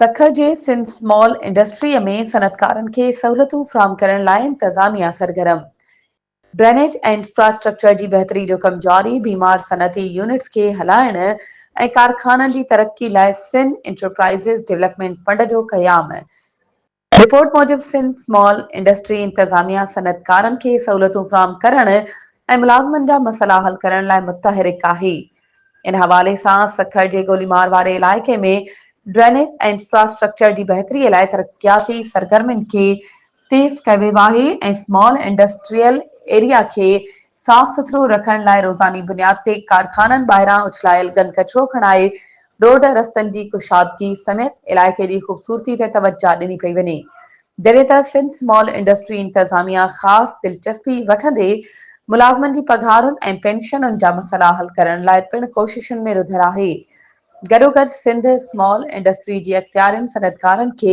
सखर जे Sindh small इंडस्ट्रीअ में सनअतकारनि खे सहूलियतूं फ़राहम करण लाइ इंतज़ामिया सरगर्म। ड्रेनेज ऐं इंफ्रास्ट्रक्चर जी बहितरी जो कमु जारी। बीमार सनअती यूनिट्स खे हलाइण ऐं कारखाननि जी तरक़ी लाइ सिंध एंटरप्राइज़ेज़ डेवलपमेंट फंड जो क़याम। रिपोर्ट मूजिबि सिंध स्मॉल इंडस्ट्री इंतज़ामिया सनअतकारनि खे सहूलियतूं फ़राहम करण ऐं मुलाज़िमनि जा मसइला हल करण लाइ मुतहरिक आहे। इन हवाले सां सखर जे गोलीमार वारे इलाइक़े में ड्रेनेज ऐं इंफ्रास्ट्रक्चर जी बहितरीअ लाइ तरक़ियाती सरगर्मियुनि खे तेज़ कयो वियो आहे ऐं स्मॉल इंडस्ट्रियल एरिया खे साफ़ सुथरो रखण लाइ रोज़ानी बुनियाद ते कारखाननि ॿाहिरां उछलायल गंद कचिरो खणाए रोड रस्तनि जी कुशादगी समेत इलाइक़े जी ख़ूबसूरती ते तवजा ॾिनी पई वञे। जॾहिं त सिंध स्मॉल इंडस्ट्री इंतज़ामिया ख़ासि दिलचस्पी वठंदे मुलाज़िमनि जी पघारुनि ऐं पेंशनुनि जा मसइला हल करण लाइ पिणु कोशिशुनि में रुधल आहे। गॾोगॾु सिंध स्मॉल इंडस्ट्री जी अख़्तियारियुनि सनअतकारनि खे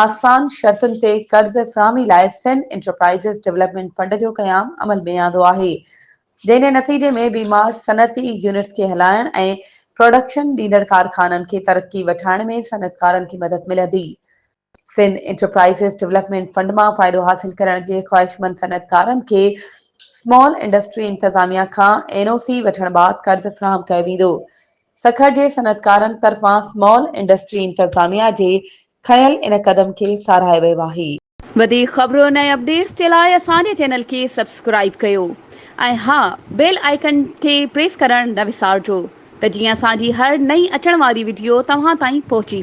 आसान शर्तुनि ते कर्ज़ फ़राहमी लाइ सिंध एंटरप्राइज़ेज़ डेवलपमेंट फंड जो क़याम अमल में आंदो आहे। जंहिं नतीजे में बीमार सनअती यूनिट्स खे हलाइण ऐं प्रोडक्शन ॾींदड़ कारखाननि खे तरक़ी वठाइण में सनअतकारनि खे मदद मिलंदी। सिंध एंटरप्राइज़ेज़ डेवलपमेंट फंड मां फ़ाइदो हासिल करण जे ख़्वाहिशमंद सनअतकारनि खे स्मॉल इंडस्ट्री इंतज़ामिया खां एनओसी वठण बैदि कर्ज़ फ़राहम कयो वेंदो। सखर जे सनअतकारनि तरफ़ां स्मॉल इंडस्ट्री इंतज़ामिया जे खयल इन क़दम खे साराहियो वियो आहे। वधीक ख़बरुनि ऐं अपडेट्स जे लाइ असांजे चैनल खे सब्सक्राइब कयो ऐं हा बेल आइकन खे प्रेस करण न विसारिजो त जीअं असांजी हर नई अचण वारी वीडियो तव्हां ताईं पहुची